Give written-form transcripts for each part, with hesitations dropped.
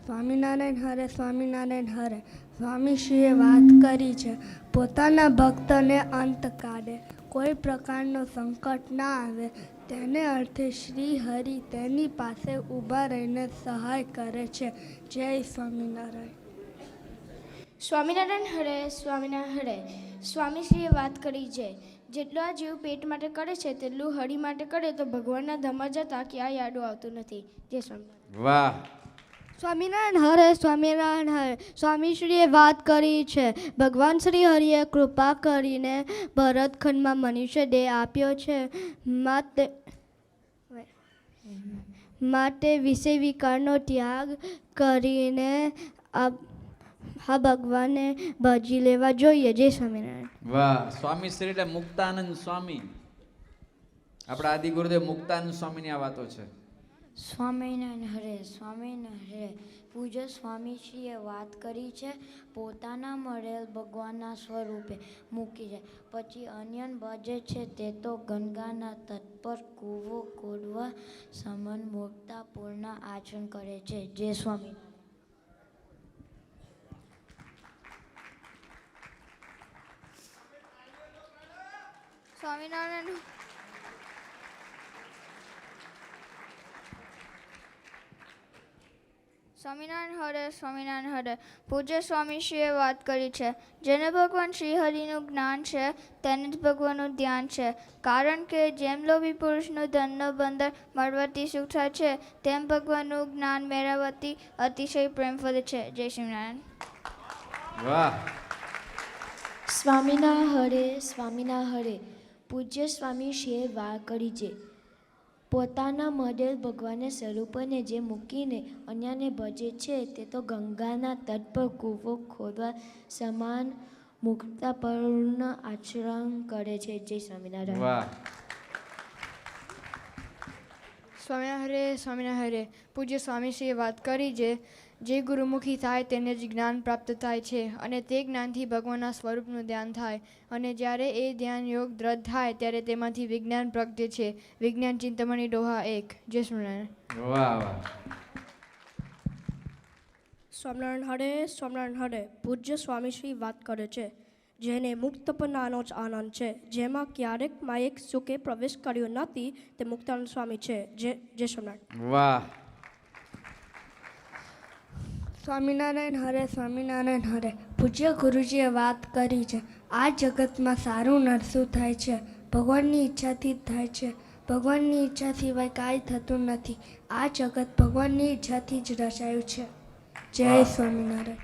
સ્વામિનારાયણ હરે, સ્વામિનારાયણ હરે. સ્વામીશ્રીએ વાત કરી છે, પોતાના ભક્તને અંત કાઢે, કોઈ પ્રકારનો સંકટ ના આવે તેને અર્થે શ્રી હરિ તેની પાસે ઊભા રહીને સહાય કરે છે. જય સ્વામિનારાયણ. સ્વામિનારાયણ હરે, સ્વામિનારાયણ હરે. સ્વામીશ્રીએ વાત કરી છે, જેટલું આ જીવ પેટ માટે કરે છે તેટલું હરિ માટે કરે તો ભગવાનના ધામમાં જતા ક્યાંય આડું આવતું નથી. જય સ્વામિનારાયણ. વાહ. સ્વામિનારાયણ હરે, સ્વામિનારાયણ હરે. સ્વામીશ્રીએ વાત કરી છે, ભગવાન શ્રી હરિએ કૃપા કરીને ભરતખંડમાં મનુષ્ય દેહ આપ્યો છે, માટે વિષય વિકારનો ત્યાગ કરીને આ ભગવાનને ભજી લેવા જોઈએ. જય સ્વામિનારાયણ. વાહ. સ્વામી શ્રી એટલે મુક્તાનંદ સ્વામી, આપણા આદિ ગુરુદેવ મુક્તાનંદ સ્વામીની આ વાતો છે. સ્વામિનારાયણ હરે, સ્વામિનારાયણ હરે. પૂજ્ય સ્વામીશ્રીએ વાત કરી છે, પોતાના મળેલ ભગવાનના સ્વરૂપે મૂકી છે, પછી અન્ય ભજે છે તે તો ગંગાના તટ પર કૂવો ખોદવા સમાન મૂર્ખતાપૂર્ણ આચરણ કરે છે. જય સ્વામિનારાયણ. સ્વામિનારાયણ. સ્વામિનારાયણ હરે, સ્વામિનારાયણ હરે. પૂજ્ય સ્વામીશ્રીએ વાત કરી છે, જેને ભગવાન શ્રી હરિનું જ્ઞાન છે તેને જ ભગવાનનું ધ્યાન છે, કારણ કે જેમ લોભી પુરુષનું ધનનો બંદર મળવાથી સુખ થાય છે તેમ ભગવાનનું જ્ઞાન મેળવવાથી અતિશય પ્રેમ વધે છે. જય સ્વામિનારાયણ. વાહ. સ્વામિનારાયણ હરે, સ્વામિનારાયણ હરે. પૂજ્ય સ્વામીશ્રીએ વાત કરી છે, પોતાના મળેલ ભગવાનના સ્વરૂપને જે મૂકીને અન્યને ભજે છે તે તો ગંગાના તટ પર કૂવો ખોદવા સમાન મૂર્ખતાપૂર્ણ આચરણ કરે છે. જય સ્વામિનારાયણ. વાહ. સ્વામિનારાયણ હરે, સ્વામિનારાયણ હરે. પૂજ્ય સ્વામીશ્રીએ વાત કરી છે, જે ગુરુમુખી થાય તેને જ જ્ઞાન પ્રાપ્ત થાય છે અને તે જ્ઞાનથી ભગવાનના સ્વરૂપનું ધ્યાન થાય અને જ્યારે એ ધ્યાન યોગ દ્રઢ થાય ત્યારે તેમાંથી વિજ્ઞાન પ્રગટે છે. વિજ્ઞાન ચિંતામણી દોહા 1. જય સ્વામિનારાયણ. વાહ વાહ. સ્વામિનારાયણ હરે, સ્વામિનારાયણ હરે. પૂજ્ય સ્વામીશ્રી વાત કરે છે, જેને મુક્તપણાનો જ આનંદ છે, જેમાં ક્યારેક માયિક સુખે પ્રવેશ કર્યો નથી તે મુક્તાનંદ સ્વામી છે. જય સ્વામિનારાયણ. વાહ. સ્વામિનારાયણ હરે, સ્વામિનારાયણ હરે. પૂજ્ય ગુરુજીએ વાત કરી છે, આ જગતમાં સારું નરસું થાય છે ભગવાનની ઈચ્છાથી જ થાય છે. ભગવાનની ઈચ્છા સિવાય કાંઈ થતું નથી. આ જગત ભગવાનની ઈચ્છાથી જ રચાયું છે. જય સ્વામિનારાયણ.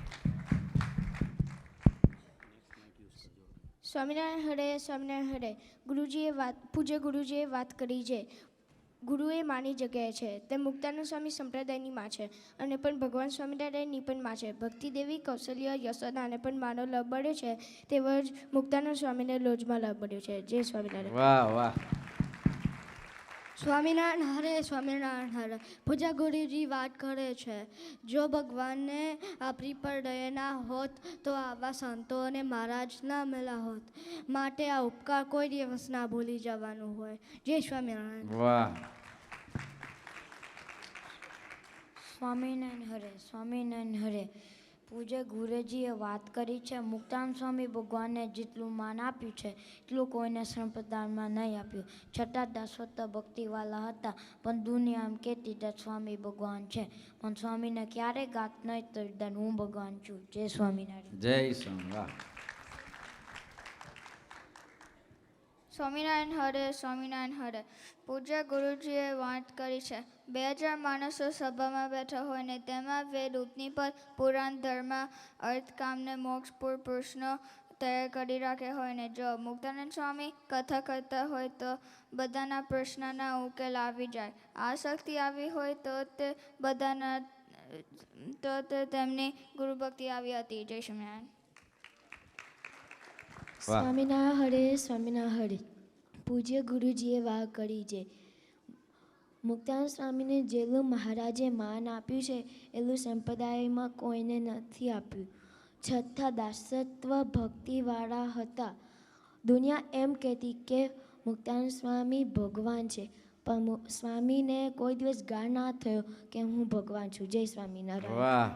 સ્વામિનારાયણ હરે, સ્વામિનારાયણ હરે. પૂજ્ય ગુરુજીએ વાત કરી છે, ગુરુ એ માની જગ્યાએ છે, તે મુક્તાનંદ સ્વામી સંપ્રદાયની માં છે અને પણ ભગવાન સ્વામિનારાયણની પણ માં છે. ભક્તિ દેવી કૌશલ્ય યશોદાને પણ માનો લાભ મળ્યો છે, તેવો જ મુક્તાનંદ સ્વામીને લોજમાં લાભ મળ્યો છે. જય સ્વામિનારાયણ. વાહ વાહ. સ્વામિનારાયણ હરે, સ્વામિનારાયણ હરે. પૂજા ગુરુજી વાત કરે છે, જો ભગવાનને આપણી પર દયા ના હોત તો આવા સંતો અને મહારાજ ના મળ્યા હોત, માટે આ ઉપકાર કોઈ દિવસ ના ભૂલી જવાનું હોય. જય સ્વામિનારાયણ. વાહ. સ્વામિનારાયણ હરે, સ્વામિનારાયણ હરે. પૂજ્ય ગુરુજીએ વાત કરી છે, મુક્તાનંદ સ્વામી ભગવાનને જેટલું માન આપ્યું છે એટલું કોઈને સંપ્રદાયમાં નહીં આપ્યું. છતાં દાસોત્ત ભક્તિવાલા હતા પણ દુનિયા કહેતી હતા સ્વામી ભગવાન છે, પણ સ્વામીને ક્યારેય ગાત નહીં તો હું ભગવાન છું. જય સ્વામિનારાયણ. જય સ્વામી. વાહ. સ્વામિનારાયણ હરે, સ્વામિનારાયણ હરે. પૂજ્ય ગુરુજીએ વાત કરી છે, 2000 માણસો સભામાં બેઠા હોય ને તેમાં વેદ ઉપનિષદ પુરાણ ધર્મ અર્થ કામને મોક્ષ પ્રશ્નો તૈયાર કરી રાખ્યા હોય ને જો મુક્તાનંદ સ્વામી કથા કરતા હોય તો બધાના પ્રશ્નના ઉકેલ આવી જાય. આ શક્તિ આવી હોય તો તે બધાના તો તેમની ગુરુભક્તિ આવી હતી. જય સ્વામિનારાયણ. સ્વામિનારાયણ હરે, સ્વામિનારાયણ હરે. પૂજ્ય ગુરુજીએ વાત કરી છે, મુક્તાનંદ સ્વામીને જેટલું મહારાજે માન આપ્યું છે એટલું સંપ્રદાયમાં કોઈને નથી આપ્યું. છતાં દાસત્વ ભક્તિવાળા હતા. દુનિયા એમ કહેતી કે મુક્તાનંદ સ્વામી ભગવાન છે, પણ સ્વામીને કોઈ દિવસ ગાળ ના થયો કે હું ભગવાન છું. જય સ્વામિનારાયણ. વાહ.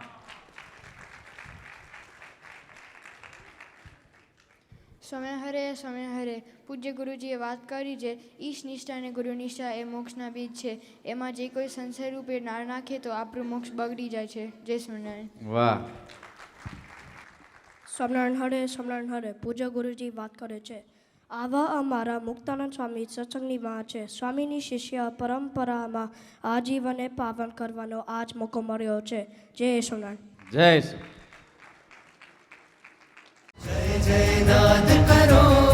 સ્વામિનારાયણ હરે પૂજ્ય ગુરુજીએ વાત કરી છે ઈશ નિષ્ઠા અને ગુરુ નિષ્ઠા એ મોક્ષના બીજ છે. એમાં જે કોઈ સંશય રૂપે નાળ નાખે તો આપણું મોક્ષ બગડી જાય છે. જય સ્વામિનારાયણ. વાહ. સ્વામિનારાયણ હરે પૂજ્ય ગુરુજી વાત કરે છે આવા અમારા મુક્તાનંદ સ્વામી સત્સંગની માં છે. સ્વામીની શિષ્ય પરંપરામાં આજીવને પાવન કરવાનો આજ મોકો મળ્યો છે. જય સ્વામિનારાયણ. જય શ્રી जय जय नाद करो